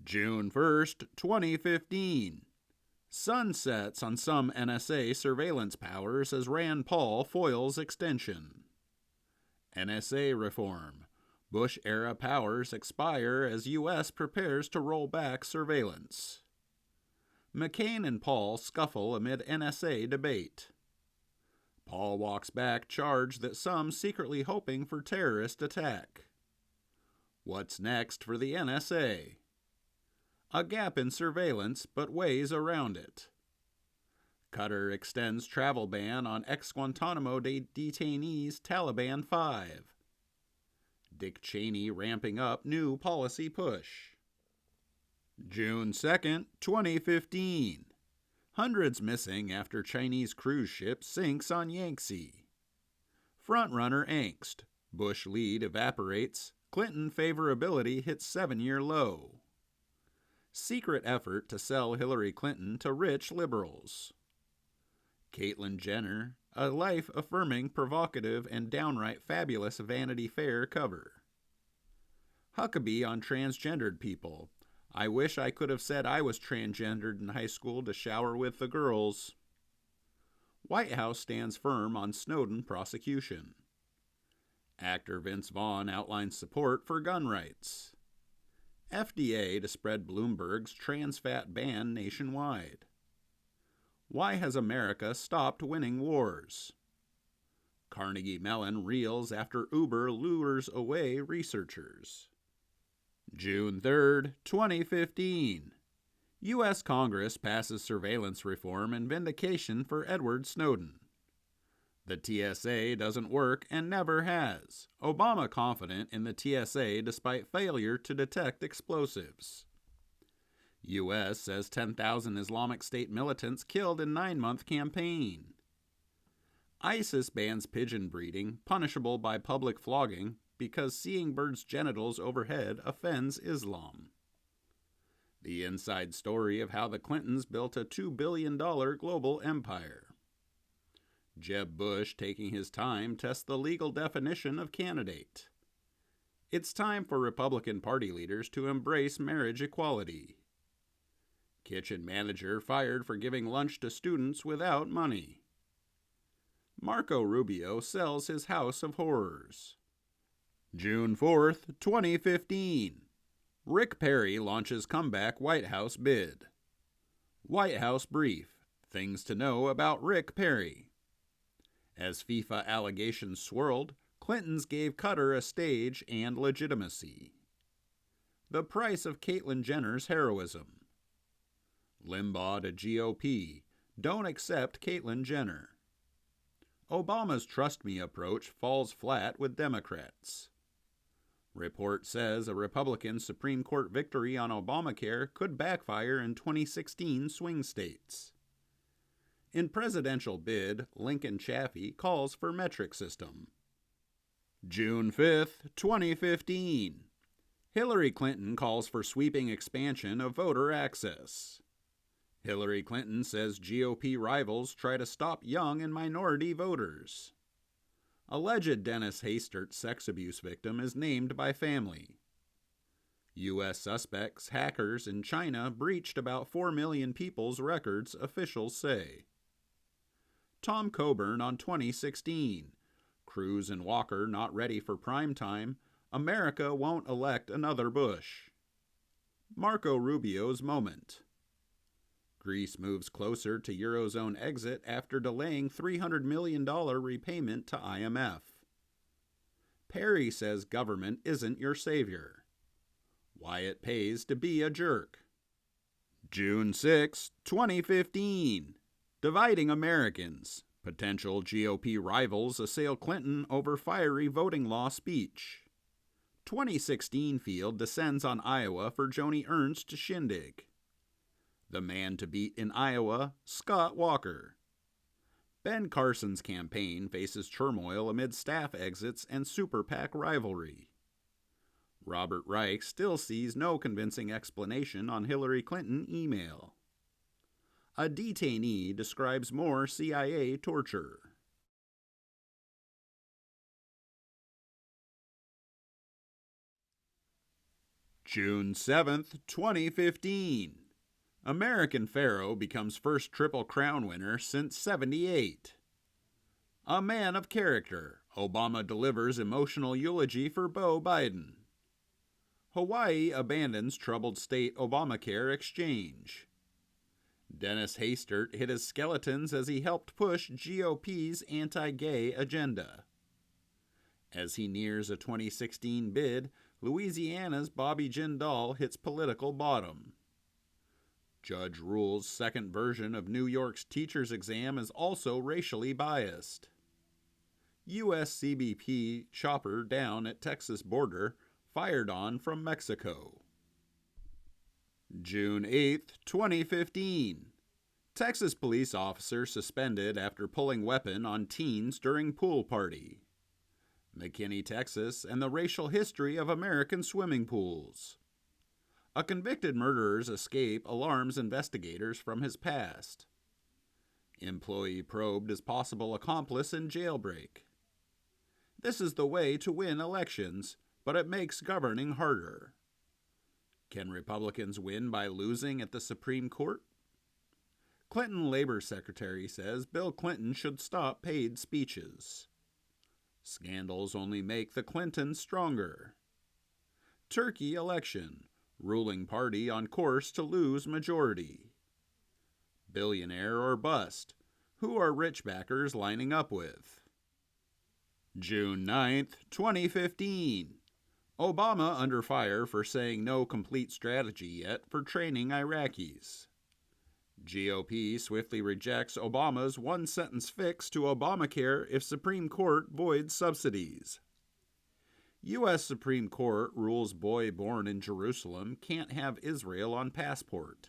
June 1st, 2015. Sun sets on some NSA surveillance powers as Rand Paul foils extension. NSA reform. Bush-era powers expire as U.S. prepares to roll back surveillance. McCain and Paul scuffle amid NSA debate. Paul walks back charge that some secretly hoping for terrorist attack. What's next for the NSA? A gap in surveillance, but ways around it. Qatar extends travel ban on ex-Guantanamo detainees Taliban 5. Dick Cheney ramping up new policy push. June 2nd, 2015. Hundreds missing after Chinese cruise ship sinks on Yangtze. Frontrunner angst. Bush lead evaporates. Clinton favorability hits 7-year low. Secret effort to sell Hillary Clinton to rich liberals. Caitlyn Jenner, a life-affirming, provocative, and downright fabulous Vanity Fair cover. Huckabee on transgendered people. I wish I could have said I was transgendered in high school to shower with the girls. White House stands firm on Snowden prosecution. Actor Vince Vaughn outlines support for gun rights. FDA to spread Bloomberg's trans fat ban nationwide. Why has America stopped winning wars? Carnegie Mellon reels after Uber lures away researchers. June 3rd, 2015. U.S. Congress passes surveillance reform and vindication for Edward Snowden. The TSA doesn't work and never has. Obama confident in the TSA despite failure to detect explosives. U.S. says 10,000 Islamic State militants killed in 9-month campaign. ISIS bans pigeon breeding, punishable by public flogging, because seeing birds' genitals overhead offends Islam. The inside story of how the Clintons built a $2 billion global empire. Jeb Bush taking his time tests the legal definition of candidate. It's time for Republican Party leaders to embrace marriage equality. Kitchen manager fired for giving lunch to students without money. Marco Rubio sells his house of horrors. June 4th, 2015. Rick Perry launches comeback White House bid. White House brief. Things to know about Rick Perry. As FIFA allegations swirled, Clintons gave Qatar a stage and legitimacy. The price of Caitlyn Jenner's heroism. Limbaugh to GOP. Don't accept Caitlyn Jenner. Obama's trust me approach falls flat with Democrats. Report says a Republican Supreme Court victory on Obamacare could backfire in 2016 swing states. In presidential bid, Lincoln Chaffee calls for metric system. June 5th, 2015. Hillary Clinton calls for sweeping expansion of voter access. Hillary Clinton says GOP rivals try to stop young and minority voters. Alleged Dennis Hastert sex abuse victim is named by family. U.S. suspects, hackers in China breached about 4 million people's records, officials say. Tom Coburn on 2016. Cruz and Walker not ready for prime time. America won't elect another Bush. Marco Rubio's moment. Greece moves closer to Eurozone exit after delaying $300 million repayment to IMF. Perry says government isn't your savior. Why it pays to be a jerk. June 6, 2015. Dividing Americans. Potential GOP rivals assail Clinton over fiery voting law speech. 2016 field descends on Iowa for Joni Ernst shindig. The man to beat in Iowa, Scott Walker. Ben Carson's campaign faces turmoil amid staff exits and super PAC rivalry. Robert Reich still sees no convincing explanation on Hillary Clinton email. A detainee describes more CIA torture. June 7th, 2015. American Pharaoh becomes first Triple Crown winner since '78. A man of character, Obama delivers emotional eulogy for Beau Biden. Hawaii abandons troubled state Obamacare exchange. Dennis Hastert hit his skeletons as he helped push GOP's anti-gay agenda. As he nears a 2016 bid, Louisiana's Bobby Jindal hits political bottom. Judge rules second version of New York's teacher's exam is also racially biased. U.S. CBP chopper down at Texas border, fired on from Mexico. June 8, 2015. Texas police officer suspended after pulling weapon on teens during pool party. McKinney, Texas, and the racial history of American swimming pools. A convicted murderer's escape alarms investigators from his past. Employee probed as possible accomplice in jailbreak. This is the way to win elections, but it makes governing harder. Can Republicans win by losing at the Supreme Court? Clinton Labor Secretary says Bill Clinton should stop paid speeches. Scandals only make the Clintons stronger. Turkey election. Ruling party on course to lose majority. Billionaire or bust. Who are rich backers lining up with? June 9th, 2015. Obama under fire for saying no complete strategy yet for training Iraqis. GOP swiftly rejects Obama's one-sentence fix to Obamacare if Supreme Court voids subsidies. U.S. Supreme Court rules boy born in Jerusalem can't have Israel on passport.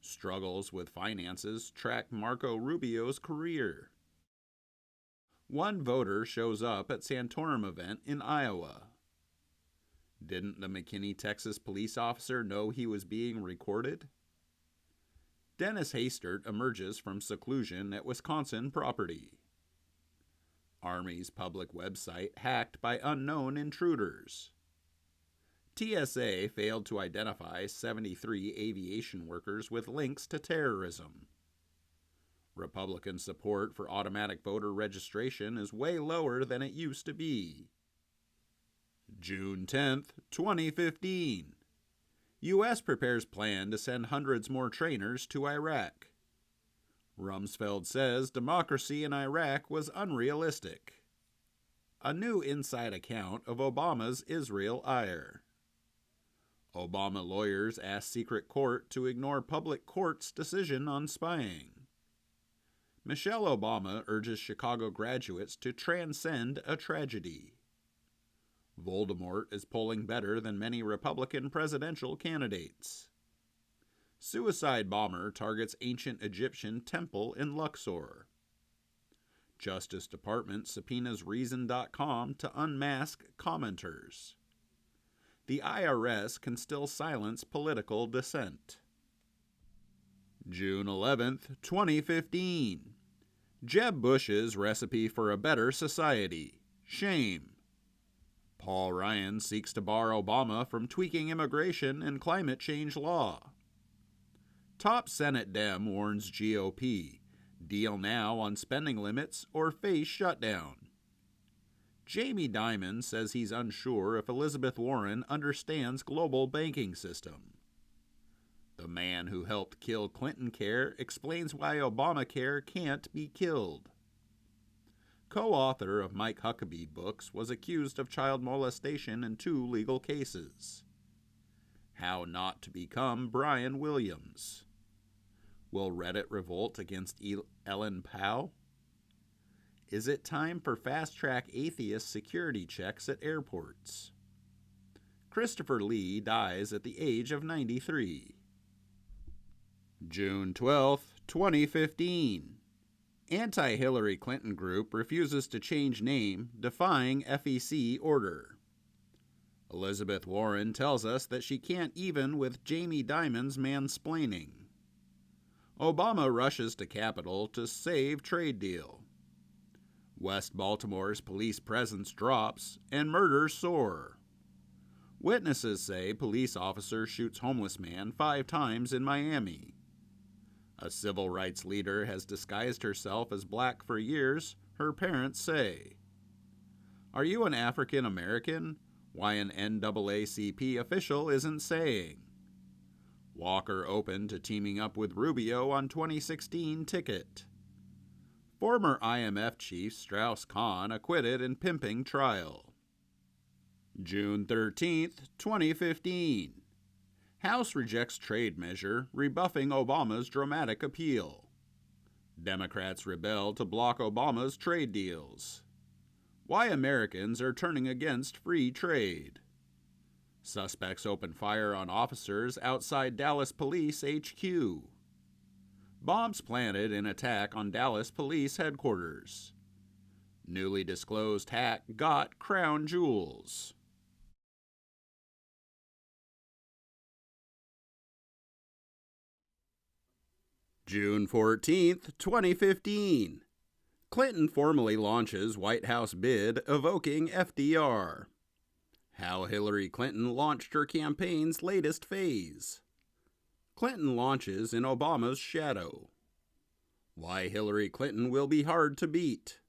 Struggles with finances track Marco Rubio's career. One voter shows up at Santorum event in Iowa. Didn't the McKinney, Texas police officer know he was being recorded? Dennis Hastert emerges from seclusion at Wisconsin property. Army's public website hacked by unknown intruders. TSA failed to identify 73 aviation workers with links to terrorism. Republican support for automatic voter registration is way lower than it used to be. June 10th, 2015. U.S. prepares plan to send hundreds more trainers to Iraq. Rumsfeld says democracy in Iraq was unrealistic. A new inside account of Obama's Israel ire. Obama lawyers ask secret court to ignore public court's decision on spying. Michelle Obama urges Chicago graduates to transcend a tragedy. Voldemort is polling better than many Republican presidential candidates. Suicide bomber targets ancient Egyptian temple in Luxor. Justice Department subpoenas Reason.com to unmask commenters. The IRS can still silence political dissent. June 11th, 2015. Jeb Bush's recipe for a better society. Shame. Paul Ryan seeks to bar Obama from tweaking immigration and climate change law. Top Senate Dem warns GOP. Deal now on spending limits or face shutdown. Jamie Dimon says he's unsure if Elizabeth Warren understands global banking system. The man who helped kill Clinton Care explains why Obamacare can't be killed. Co-author of Mike Huckabee books was accused of child molestation in 2 legal cases. How not to become Brian Williams. Will Reddit revolt against Ellen Pao? Is it time for fast-track atheist security checks at airports? Christopher Lee dies at the age of 93. June 12, 2015. Anti-Hillary Clinton group refuses to change name, defying FEC order. Elizabeth Warren tells us that she can't even with Jamie Dimon's mansplaining. Obama rushes to Capitol to save trade deal. West Baltimore's police presence drops and murders soar. Witnesses say police officer shoots homeless man 5 times in Miami. A civil rights leader has disguised herself as black for years, her parents say. Are you an African American? Why an NAACP official isn't saying. Walker open to teaming up with Rubio on 2016 ticket. Former IMF chief Strauss-Kahn acquitted in pimping trial. June 13, 2015. House rejects trade measure, rebuffing Obama's dramatic appeal. Democrats rebel to block Obama's trade deals. Why Americans are turning against free trade. Suspects open fire on officers outside Dallas Police HQ. Bombs planted in attack on Dallas Police headquarters. Newly disclosed hack got crown jewels. June 14, 2015. Clinton formally launches White House bid evoking FDR. How Hillary Clinton launched her campaign's latest phase. Clinton launches in Obama's shadow. Why Hillary Clinton will be hard to beat.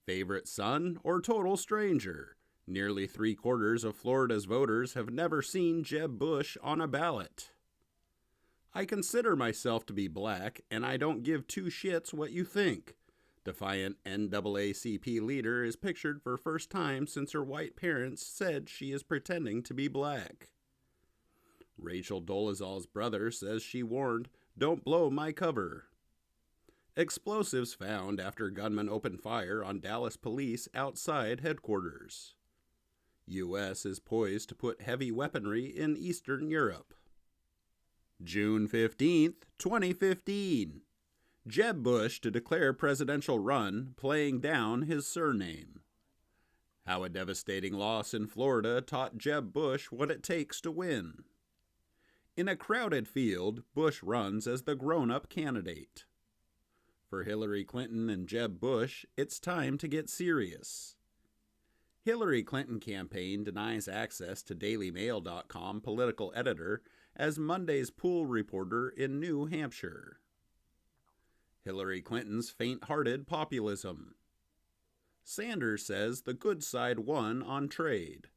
Favorite son or total stranger? Nearly 3/4 of Florida's voters have never seen Jeb Bush on a ballot. I consider myself to be black, and I don't give two shits what you think. Defiant NAACP leader is pictured for first time since her white parents said she is pretending to be black. Rachel Dolezal's brother says she warned, "Don't blow my cover." Explosives found after gunmen opened fire on Dallas police outside headquarters. U.S. is poised to put heavy weaponry in Eastern Europe. June 15, 2015. Jeb Bush to declare presidential run, playing down his surname. How a devastating loss in Florida taught Jeb Bush what it takes to win. In a crowded field, Bush runs as the grown-up candidate. For Hillary Clinton and Jeb Bush, it's time to get serious. Hillary Clinton campaign denies access to DailyMail.com political editor as Monday's pool reporter in New Hampshire. Hillary Clinton's faint-hearted populism. Sanders says the good side won on trade.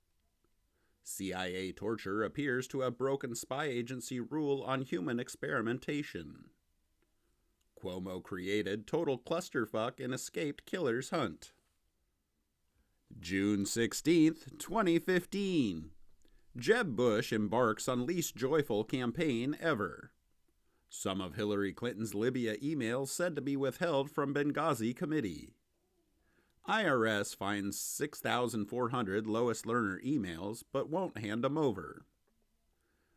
CIA torture appears to have broken spy agency rule on human experimentation. Cuomo created total clusterfuck and escaped killer's hunt. June 16, 2015. Jeb Bush embarks on least joyful campaign ever. Some of Hillary Clinton's Libya emails said to be withheld from Benghazi committee. IRS finds 6,400 Lois Lerner emails, but won't hand them over.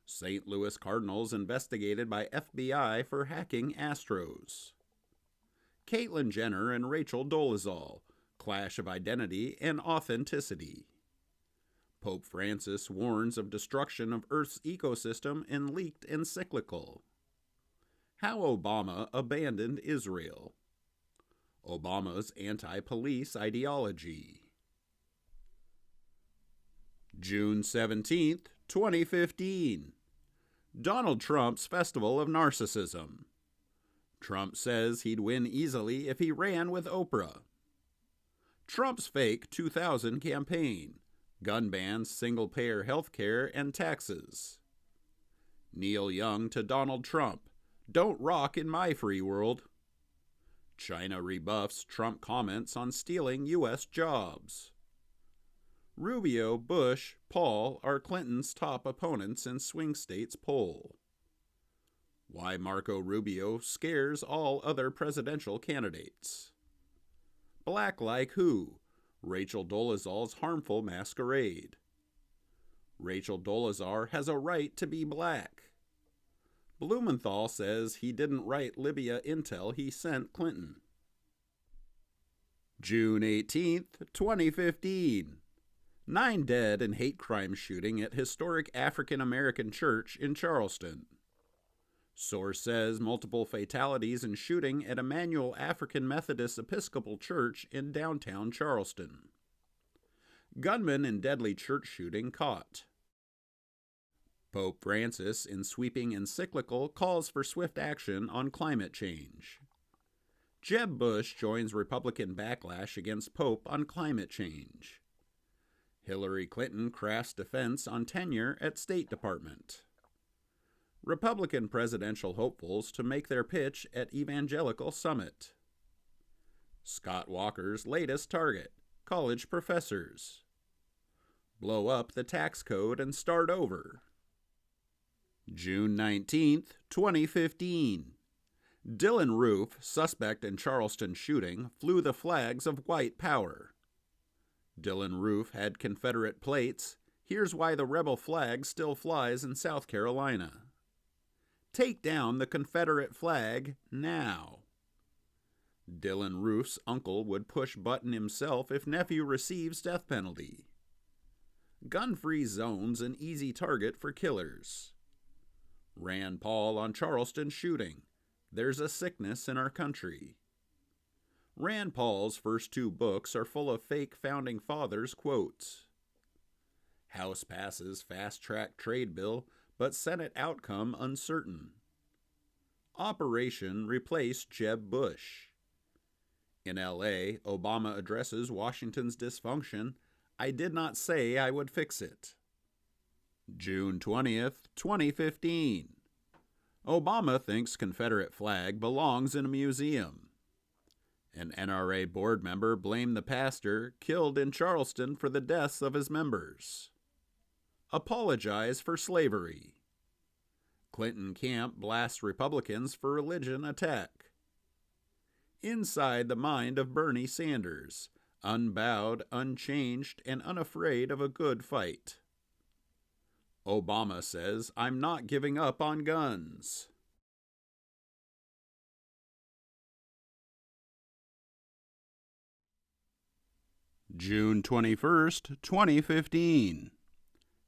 St. Louis Cardinals investigated by FBI for hacking Astros. Caitlyn Jenner and Rachel Dolezal, clash of identity and authenticity. Pope Francis warns of destruction of Earth's ecosystem in leaked encyclical. How Obama abandoned Israel. Obama's anti-police ideology. June 17, 2015. Donald Trump's Festival of Narcissism. Trump says he'd win easily if he ran with Oprah. Trump's fake 2000 campaign. Gun bans, single-payer health care, and taxes. Neil Young to Donald Trump. Don't rock in my free world. China rebuffs Trump comments on stealing U.S. jobs. Rubio, Bush, Paul are Clinton's top opponents in swing states poll. Why Marco Rubio scares all other presidential candidates. Black like who? Rachel Dolezal's harmful masquerade. Rachel Dolezal has a right to be black. Blumenthal says he didn't write Libya intel he sent Clinton. June 18, 2015. 9 dead in hate crime shooting at historic African American church in Charleston. Source says multiple fatalities in shooting at Emmanuel African Methodist Episcopal Church in downtown Charleston. Gunman in deadly church shooting caught. Pope Francis, in sweeping encyclical, calls for swift action on climate change. Jeb Bush joins Republican backlash against Pope on climate change. Hillary Clinton crafts defense on tenure at State Department. Republican presidential hopefuls to make their pitch at Evangelical Summit. Scott Walker's latest target, college professors. Blow up the tax code and start over. June 19th, 2015. Dylan Roof, suspect in Charleston shooting, flew the flags of white power. Dylan Roof had Confederate plates. Here's why the rebel flag still flies in South Carolina. Take down the Confederate flag now. Dylan Roof's uncle would push button himself if nephew receives death penalty. Gun-free zones an easy target for killers. Rand Paul on Charleston shooting. There's a sickness in our country. Rand Paul's first two books are full of fake founding fathers quotes. House passes fast-track trade bill, but Senate outcome uncertain. Operation replace Jeb Bush. In L.A., Obama addresses Washington's dysfunction. I did not say I would fix it. June 20th, 2015. Obama thinks Confederate flag belongs in a museum. An NRA board member blamed the pastor killed in Charleston for the deaths of his members. Apologize for slavery. Clinton camp blasts Republicans for religion attack. Inside the mind of Bernie Sanders, unbowed, unchanged, and unafraid of a good fight. Obama says, I'm not giving up on guns. June 21st, 2015.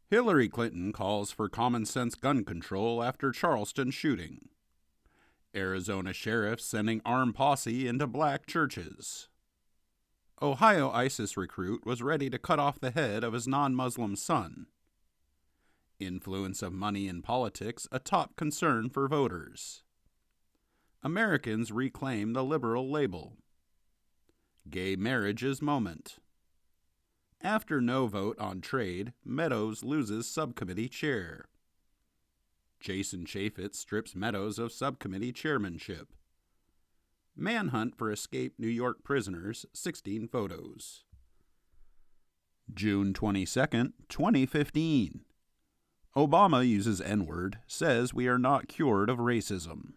Hillary Clinton calls for common-sense gun control after Charleston shooting. Arizona sheriff sending armed posse into black churches. Ohio ISIS recruit was ready to cut off the head of his non-Muslim son. Influence of money in politics a top concern for voters. Americans reclaim the liberal label. Gay marriages moment. After no vote on trade, Meadows loses subcommittee chair. Jason Chaffetz strips Meadows of subcommittee chairmanship. Manhunt for escaped New York prisoners, 16 photos. June 22nd, 2015. Obama uses N-word, says we are not cured of racism.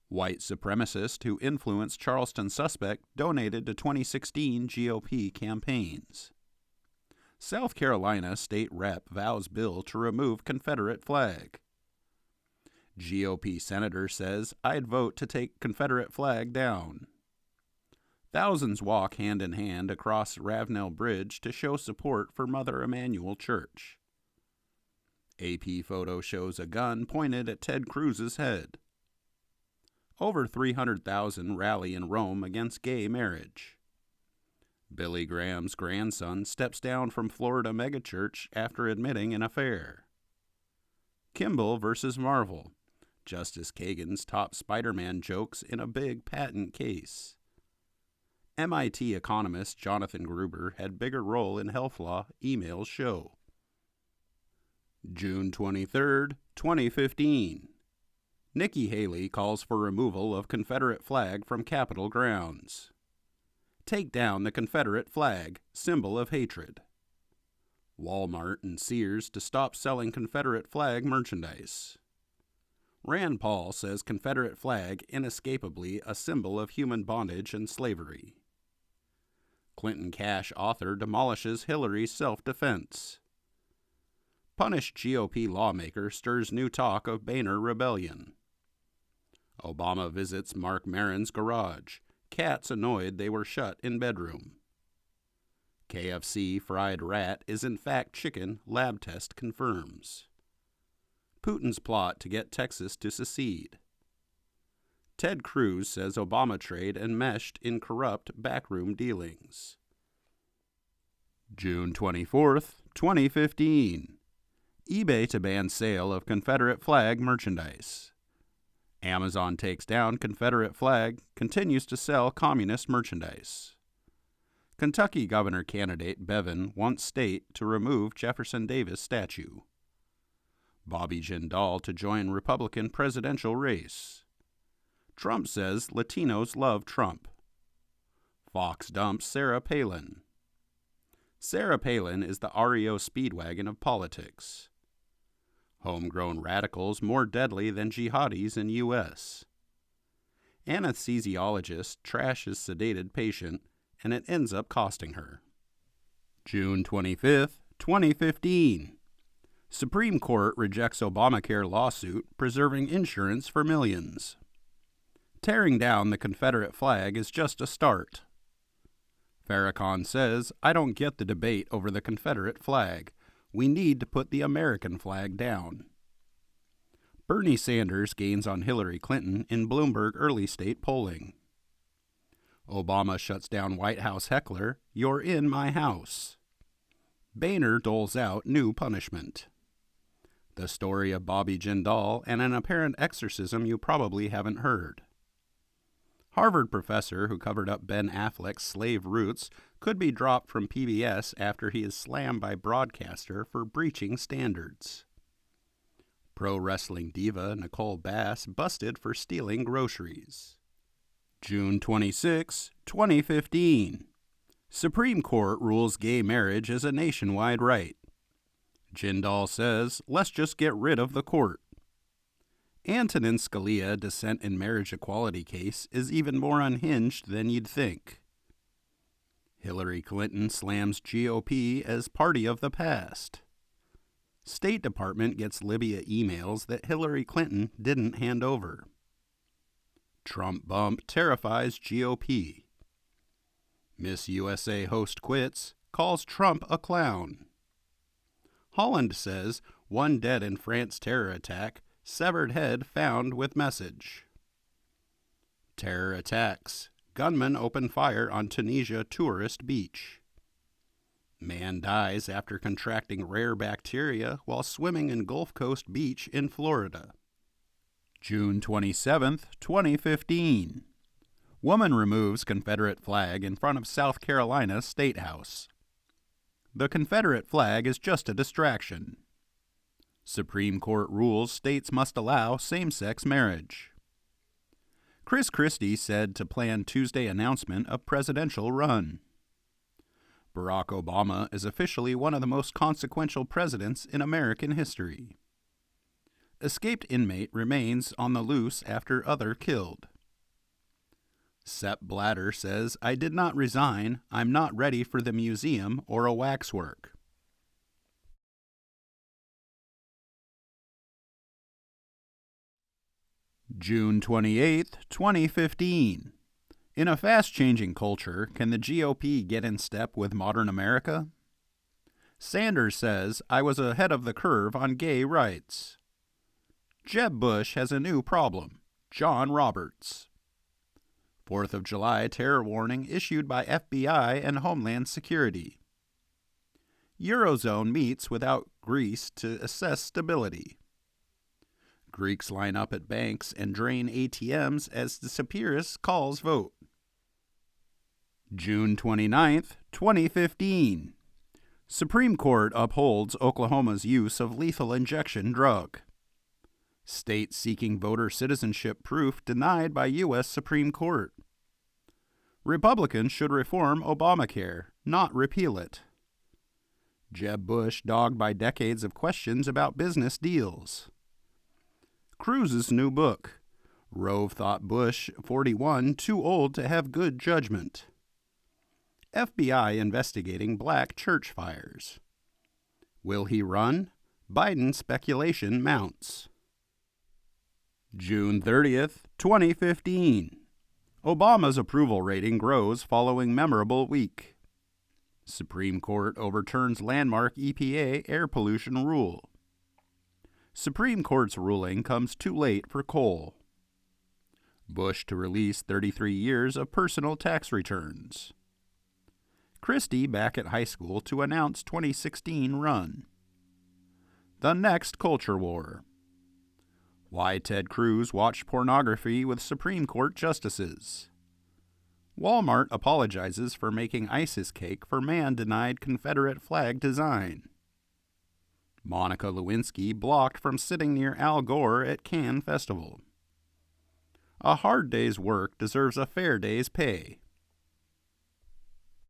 White supremacist who influenced Charleston suspect donated to 2016 GOP campaigns. South Carolina state rep vows bill to remove Confederate flag. GOP senator says, I'd vote to take Confederate flag down. Thousands walk hand in hand across Ravenel Bridge to show support for Mother Emanuel Church. AP photo shows a gun pointed at Ted Cruz's head. Over 300,000 rally in Rome against gay marriage. Billy Graham's grandson steps down from Florida megachurch after admitting an affair. Kimball versus Marvel. Justice Kagan's top Spider-Man jokes in a big patent case. MIT economist Jonathan Gruber had bigger role in health law, emails show. June 23rd, 2015. Nikki Haley calls for removal of Confederate flag from Capitol grounds. Take down the Confederate flag, symbol of hatred. Walmart and Sears to stop selling Confederate flag merchandise. Rand Paul says Confederate flag inescapably a symbol of human bondage and slavery. Clinton Cash author demolishes Hillary's self-defense. Punished GOP lawmaker stirs new talk of Boehner rebellion. Obama visits Mark Maron's garage. Cats annoyed they were shut in bedroom. KFC fried rat is in fact chicken, lab test confirms. Putin's plot to get Texas to secede. Ted Cruz says Obama trade enmeshed in corrupt backroom dealings. June 24th, 2015. eBay to ban sale of Confederate flag merchandise. Amazon takes down Confederate flag, continues to sell communist merchandise. Kentucky governor candidate Bevin wants state to remove Jefferson Davis statue. Bobby Jindal to join Republican presidential race. Trump says Latinos love Trump. Fox dumps Sarah Palin. Sarah Palin is the REO Speedwagon of politics. Homegrown radicals more deadly than jihadis in U.S. Anesthesiologist trashes sedated patient, and it ends up costing her. June 25, 2015. Supreme Court rejects Obamacare lawsuit preserving insurance for millions. Tearing down the Confederate flag is just a start. Farrakhan says, I don't get the debate over the Confederate flag. We need to put the American flag down. Bernie Sanders gains on Hillary Clinton in Bloomberg early state polling. Obama shuts down White House heckler, You're in my house. Boehner doles out new punishment. The story of Bobby Jindal and an apparent exorcism you probably haven't heard. Harvard professor who covered up Ben Affleck's slave roots could be dropped from PBS after he is slammed by broadcaster for breaching standards. Pro wrestling diva Nicole Bass busted for stealing groceries. June 26, 2015. Supreme Court rules gay marriage is a nationwide right. Jindal says, let's just get rid of the court. Antonin Scalia dissent in marriage equality case is even more unhinged than you'd think. Hillary Clinton slams GOP as party of the past. State Department gets Libya emails that Hillary Clinton didn't hand over. Trump bump terrifies GOP. Miss USA host quits, calls Trump a clown. Holland says, 1 dead in France terror attack, severed head found with message. Terror attacks. Gunmen open fire on Tunisia tourist beach. Man dies after contracting rare bacteria while swimming in Gulf Coast beach in Florida. June 27, 2015. Woman removes Confederate flag in front of South Carolina State House. The Confederate flag is just a distraction. Supreme Court rules states must allow same-sex marriage. Chris Christie said to plan Tuesday announcement of presidential run. Barack Obama is officially one of the most consequential presidents in American history. Escaped inmate remains on the loose after other killed. Sepp Blatter says, I did not resign. I'm not ready for the museum or a waxwork. June 28, 2015. In a fast-changing culture, can the GOP get in step with modern America? Sanders says, I was ahead of the curve on gay rights. Jeb Bush has a new problem, John Roberts. 4th of July terror warning issued by FBI and Homeland Security. Eurozone meets without Greece to assess stability. Greeks line up at banks and drain ATMs as the Tsipras calls vote. June 29, 2015. Supreme Court upholds Oklahoma's use of lethal injection drug. State seeking voter citizenship proof denied by U.S. Supreme Court. Republicans should reform Obamacare, not repeal it. Jeb Bush dogged by decades of questions about business deals. Cruz's new book. Rove thought Bush, 41, too old to have good judgment. FBI investigating black church fires. Will he run? Biden speculation mounts. June 30th, 2015. Obama's approval rating grows following memorable week. Supreme Court overturns landmark EPA air pollution rule. Supreme Court's ruling comes too late for coal. Bush to release 33 years of personal tax returns. Christie back at high school to announce 2016 run. The next culture war. Why Ted Cruz watched pornography with Supreme Court justices. Walmart apologizes for making ISIS cake for man denied Confederate flag design. Monica Lewinsky blocked from sitting near Al Gore at Cannes Festival. A hard day's work deserves a fair day's pay.